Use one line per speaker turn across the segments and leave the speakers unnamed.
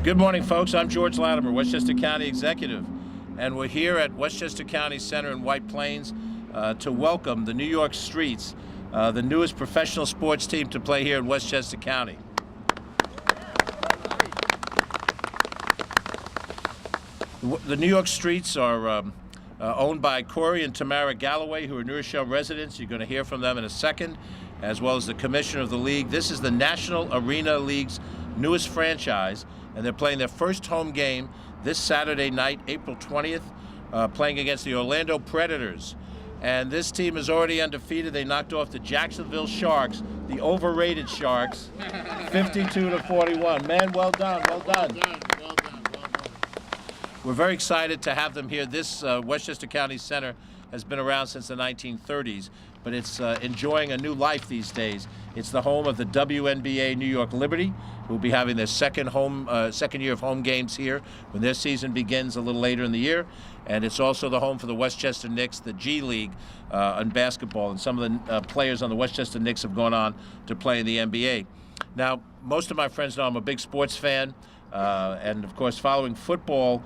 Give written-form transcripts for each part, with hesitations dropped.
Good morning, folks. I'm George Latimer, Westchester County Executive, and we're here at Westchester County Center in White Plains to welcome the New York Streets, the newest professional sports team to play here in Westchester County. The New York Streets are owned by Corey and Tamara Galloway, who are New Rochelle residents. You're going to hear from them in a second, as well as the commissioner of the league. This is the National Arena League's newest franchise, and they're playing their first home game this Saturday night, April 20th, playing against the Orlando Predators. And this team is already undefeated. They knocked off the Jacksonville Sharks, the overrated Sharks, 52-41. Man, well done, well done. We're very excited to have them here. This Westchester County Center has been around since the 1930s, but it's enjoying a new life these days. It's the home of the WNBA New York Liberty, who will be having their second year of home games here when their season begins a little later in the year. And it's also the home for the Westchester Knicks, the G League in basketball. And some of the players on the Westchester Knicks have gone on to play in the NBA. Now, most of my friends know I'm a big sports fan. And of course, following football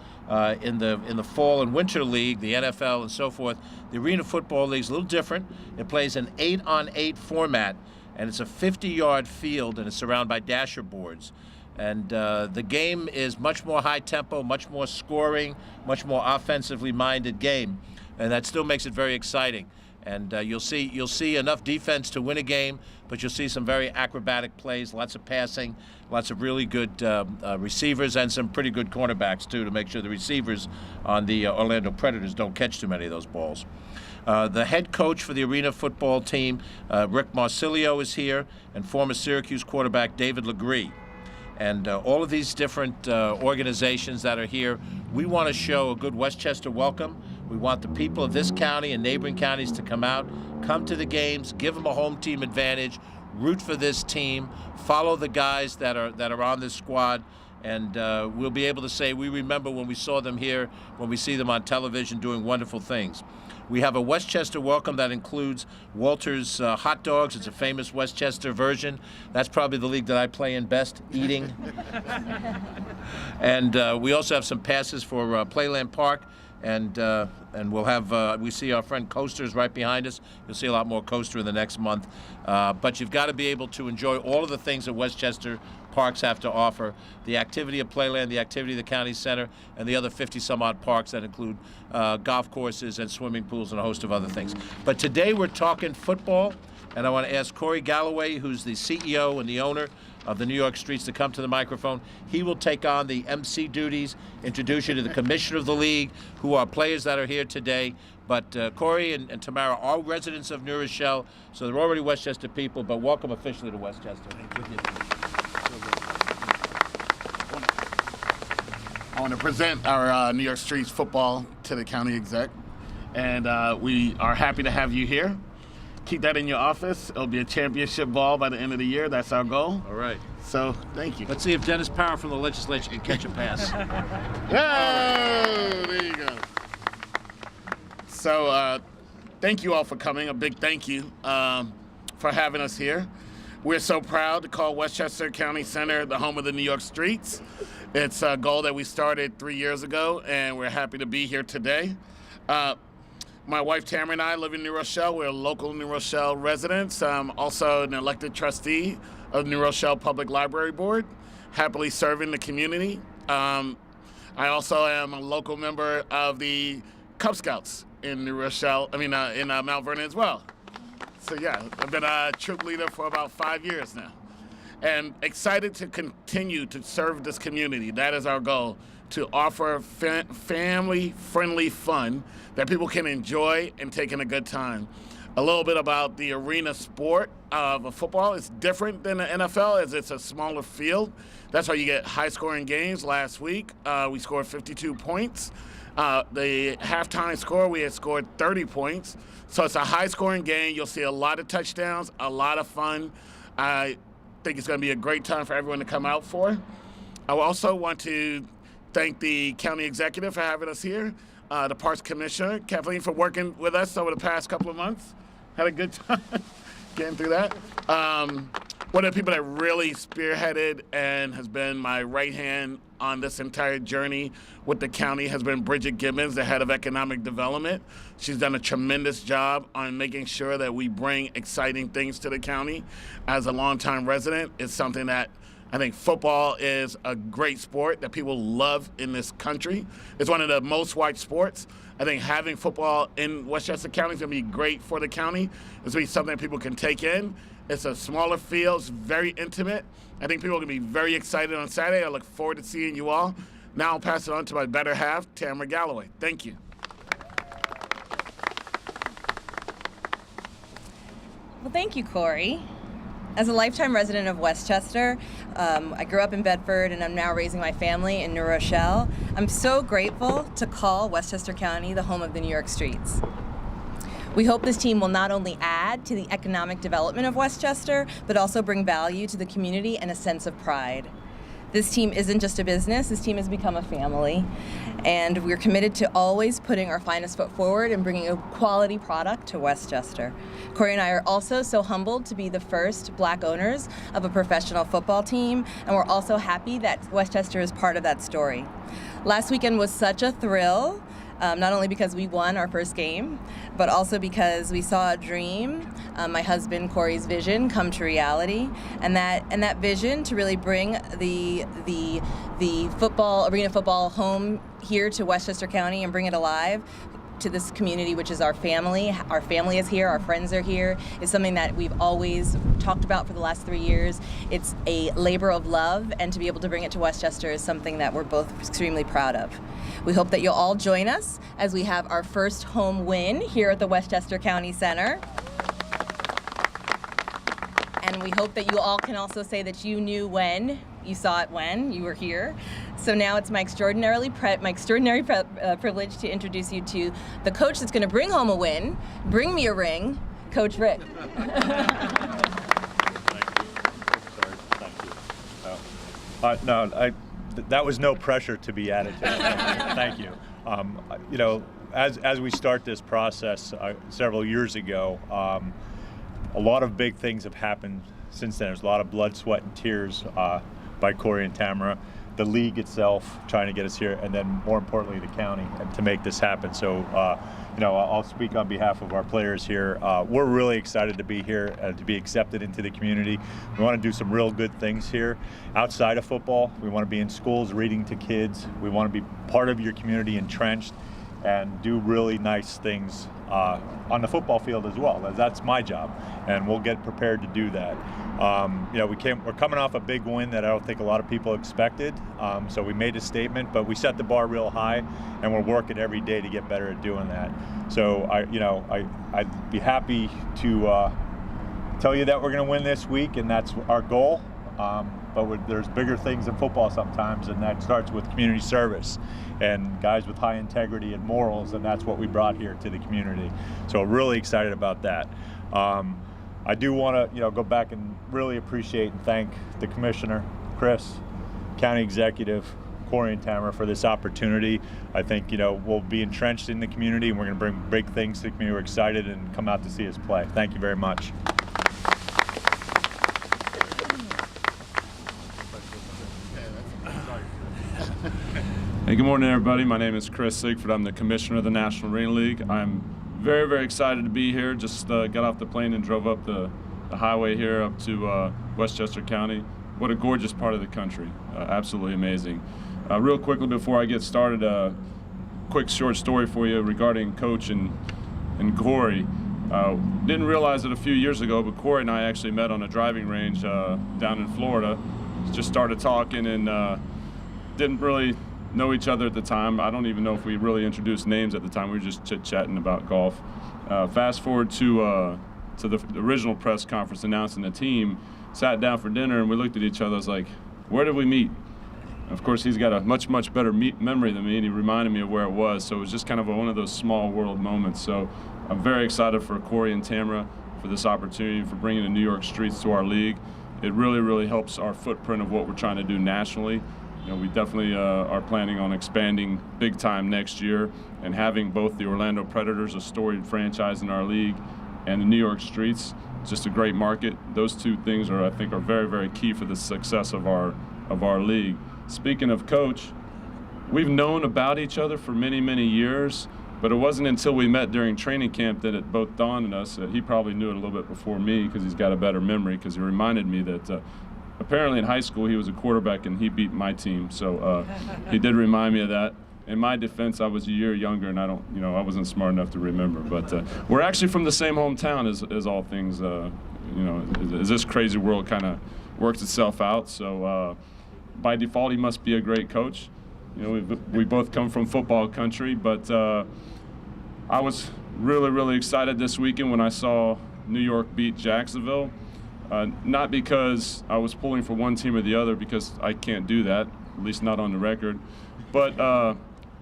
in the fall and winter league, the NFL and so forth, the Arena Football League is a little different. It plays an 8-on-8 format, and it's a 50-yard field, and it's surrounded by dasher boards. And the game is much more high tempo, much more scoring, much more offensively minded game, and that still makes it very exciting. And you'll see enough defense to win a game, but you'll see some very acrobatic plays, lots of passing, lots of really good receivers, and some pretty good cornerbacks too, to make sure the receivers on the Orlando Predators don't catch too many of those balls. The head coach for the Arena football team, Rick Marsilio, is here, and former Syracuse quarterback David Legree. And all of these different organizations that are here, we want to show a good Westchester welcome. We want the people of this county and neighboring counties to come out, come to the games, give them a home team advantage, root for this team, follow the guys that are on this squad, and we'll be able to say we remember when we saw them here, when we see them on television doing wonderful things. We have a Westchester welcome that includes Walter's hot dogs. It's a famous Westchester version. That's probably the league that I play in best, eating. And we also have some passes for Playland Park. And we'll have, we see our friend Coaster's right behind us. You'll see a lot more Coaster in the next month. But you've got to be able to enjoy all of the things that Westchester parks have to offer. The activity of Playland, the activity of the county center, and the other 50-some-odd parks that include golf courses and swimming pools and a host of other things. But today we're talking football, and I want to ask Corey Galloway, who's the CEO and the owner of the New York Streets, to come to the microphone. He will take on the MC duties, introduce you to the commissioner of the league, who are players that are here today. But Corey and Tamara are residents of New Rochelle, so they're already Westchester people, but welcome officially to Westchester. Thank you.
I want to present our New York Streets football to the county exec, and we are happy to have you here. Keep that in your office. It'll be a championship ball by the end of the year. That's our goal.
All right.
So, thank you.
Let's see if Dennis Power from the legislature can catch a pass.
Oh, there you go. So, thank you all for coming. A big thank you for having us here. We're so proud to call Westchester County Center the home of the New York Streets. It's a goal that we started 3 years ago, and we're happy to be here today. My wife Tamara and I live in New Rochelle. We're local New Rochelle residents. I'm also an elected trustee of New Rochelle Public Library Board, happily serving the community. I also am a local member of the Cub Scouts in New Rochelle, in Mount Vernon as well. So yeah, I've been a troop leader for about 5 years now. And excited to continue to serve this community. That is our goal, to offer family-friendly fun that people can enjoy and take in a good time. A little bit about the arena sport of football. It's different than the NFL as it's a smaller field. That's why you get high-scoring games. Last week, we scored 52 points. The halftime score, we had scored 30 points. So it's a high-scoring game. You'll see a lot of touchdowns, a lot of fun. I think it's going to be a great time for everyone to come out for. I also want to thank the county executive for having us here, the Parks Commissioner, Kathleen, for working with us over the past couple of months. Had a good time getting through that. One of the people that really spearheaded and has been my right hand on this entire journey with the county has been Bridget Gibbons, the head of economic development. She's done a tremendous job on making sure that we bring exciting things to the county. As a longtime resident, it's something that I think football is a great sport that people love in this country. It's one of the most watched sports. I think having football in Westchester County is going to be great for the county. It's going to be something that people can take in. It's a smaller field. It's very intimate. I think people are going to be very excited on Saturday. I look forward to seeing you all. Now I'll pass it on to my better half, Tamara Galloway. Thank you.
Well, thank you, Corey. As a lifetime resident of Westchester, I grew up in Bedford and I'm now raising my family in New Rochelle. I'm so grateful to call Westchester County the home of the New York streets. We hope this team will not only add to the economic development of Westchester, but also bring value to the community and a sense of pride. This team isn't just a business, this team has become a family, and we're committed to always putting our finest foot forward and bringing a quality product to Westchester. Corey and I are also so humbled to be the first Black owners of a professional football team, and we're also happy that Westchester is part of that story. Last weekend was such a thrill. Not only because we won our first game, but also because we saw a dream, my husband Corey's vision, come to reality, and that vision to really bring the arena football home here to Westchester County and bring it alive to this community, which is our family. Our family is here, our friends are here, is something that we've always talked about for the last 3 years. It's a labor of love, and to be able to bring it to Westchester is something that we're both extremely proud of. We hope that you'll all join us as we have our first home win here at the Westchester County Center. And we hope that you all can also say that you knew when, you saw it when you were here. So now it's my extraordinary privilege to introduce you to the coach that's going to bring home a win, bring me a ring, Coach Rick.
That was no pressure to be added to. Thank you. You know, as we start this process several years ago, a lot of big things have happened since then. There's a lot of blood, sweat, and tears by Corey and Tamara, the league itself trying to get us here, and then more importantly the county to make this happen. So you know, I'll speak on behalf of our players here. We're really excited to be here and to be accepted into the community. We want to do some real good things here outside of football. We want to be in schools reading to kids. We want to be part of your community, entrenched, and do really nice things on the football field as well. That's my job, and we'll get prepared to do that. You know, we're coming off a big win that I don't think a lot of people expected, so we made a statement, but we set the bar real high, and we're working every day to get better at doing that. So I'd be happy to tell you that we're going to win this week, and that's our goal. But there's bigger things than football sometimes, and that starts with community service and guys with high integrity and morals, and that's what we brought here to the community. So really excited about that. I do want to go back and really appreciate and thank the commissioner, Chris, county executive, Corey and Tamara for this opportunity. I think we'll be entrenched in the community, and we're going to bring big things to the community. We're excited and come out to see us play. Thank you very much.
Hey, good morning, everybody. My name is Chris Sigford. I'm the commissioner of the National Arena League. I'm very, very excited to be here. Just got off the plane and drove up the highway here up to Westchester County. What a gorgeous part of the country. Absolutely amazing. Real quickly before I get started, a quick short story for you regarding Coach and Corey. Didn't realize it a few years ago, but Corey and I actually met on a driving range down in Florida. Just started talking and didn't really know each other at the time. I don't even know if we really introduced names at the time. We were just chit-chatting about golf. Fast forward to the original press conference announcing the team, sat down for dinner, and we looked at each other. I was like, where did we meet? Of course, he's got a much, much better memory than me, and he reminded me of where it was. So it was just kind of one of those small world moments. So I'm very excited for Corey and Tamara for this opportunity, for bringing the New York streets to our league. It really, really helps our footprint of what we're trying to do nationally. We definitely are planning on expanding big time next year and having both the Orlando Predators, a storied franchise in our league, and the New York streets. Just a great market. Those two things I think are very, very key for the success of our league. Speaking of coach, we've known about each other for many, many years, but it wasn't until we met during training camp that it both dawned on us that he probably knew it a little bit before me because he's got a better memory, because he reminded me that apparently in high school he was a quarterback and he beat my team. So he did remind me of that. In my defense, I was a year younger, and I wasn't smart enough to remember. But we're actually from the same hometown as all things, as this crazy world kind of works itself out. So by default, he must be a great coach. We both come from football country, but I was really, really excited this weekend when I saw New York beat Jacksonville. Not because I was pulling for one team or the other, because I can't do that, at least not on the record. But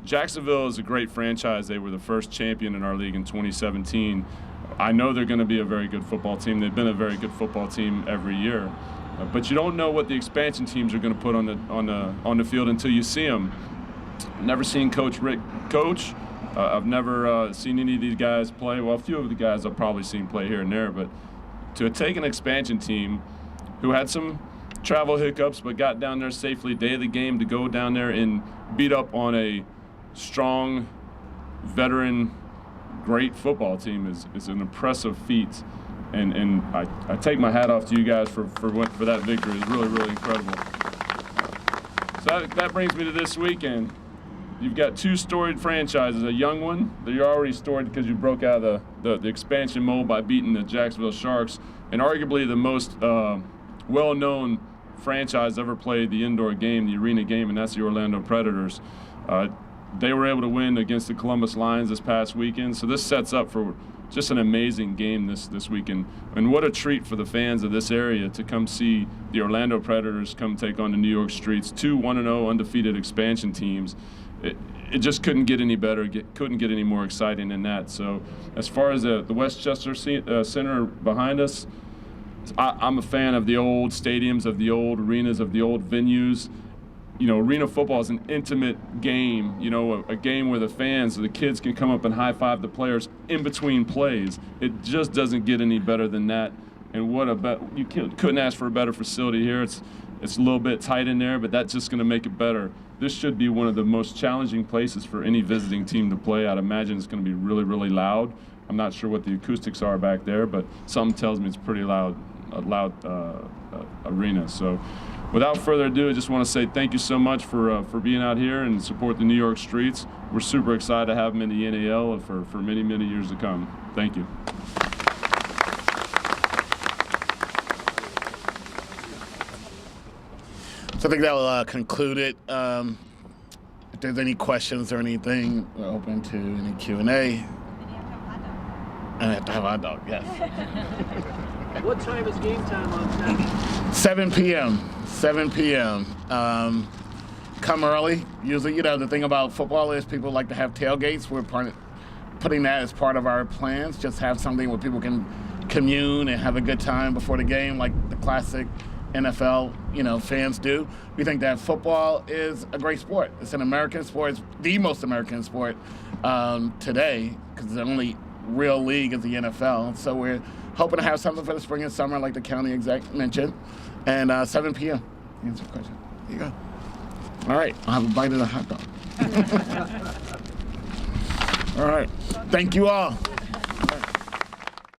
Jacksonville is a great franchise. They were the first champion in our league in 2017. I know they're going to be a very good football team. They've been a very good football team every year. But you don't know what the expansion teams are going to put on the field until you see them. Never seen Coach Rick coach. I've never seen any of these guys play. Well, a few of the guys I've probably seen play here and there. But to take an expansion team who had some travel hiccups but got down there safely day of the game, to go down there and beat up on a strong, veteran, great football team is an impressive feat, and I take my hat off to you guys for that victory. It's really, really incredible. So that brings me to this weekend. You've got two storied franchises, a young one that you're already storied because you broke out of the expansion mold by beating the Jacksonville Sharks, and arguably the most well-known franchise ever played the indoor game, the arena game, and that's the Orlando Predators. They were able to win against the Columbus Lions this past weekend, so this sets up for just an amazing game this weekend. And what a treat for the fans of this area to come see the Orlando Predators come take on the New York Streets, two 1-0 undefeated expansion teams. It just couldn't get any better, couldn't get any more exciting than that. So as far as the Westchester Center behind us, I'm a fan of the old stadiums, of the old arenas, of the old venues. Arena football is an intimate game, a game where the fans, the kids can come up and high-five the players in between plays. It just doesn't get any better than that. And you couldn't ask for a better facility here. It's a little bit tight in there, but that's just going to make it better. This should be one of the most challenging places for any visiting team to play. I'd imagine it's going to be really, really loud. I'm not sure what the acoustics are back there, but something tells me it's pretty loud, a loud arena. So without further ado, I just want to say thank you so much for being out here and support the New York Streets. We're super excited to have them in the NAL for many, many years to come. Thank you.
So I think that will conclude it. If there's any questions or anything, we're open to any Q&A. And I have to have a hot dog, yes.
What time is game time on Saturday?
7 p.m. 7 p.m. Come early. Usually, the thing about football is people like to have tailgates. We're putting that as part of our plans. Just have something where people can commune and have a good time before the game, like the classic NFL, fans do. We think that football is a great sport. It's an American sport. It's the most American sport today, because the only real league is the NFL. So we're hoping to have something for the spring and summer, like the county exec mentioned, and 7 p.m. Answer the question. There you go. All right, I'll have a bite of the hot dog. All right, thank you all.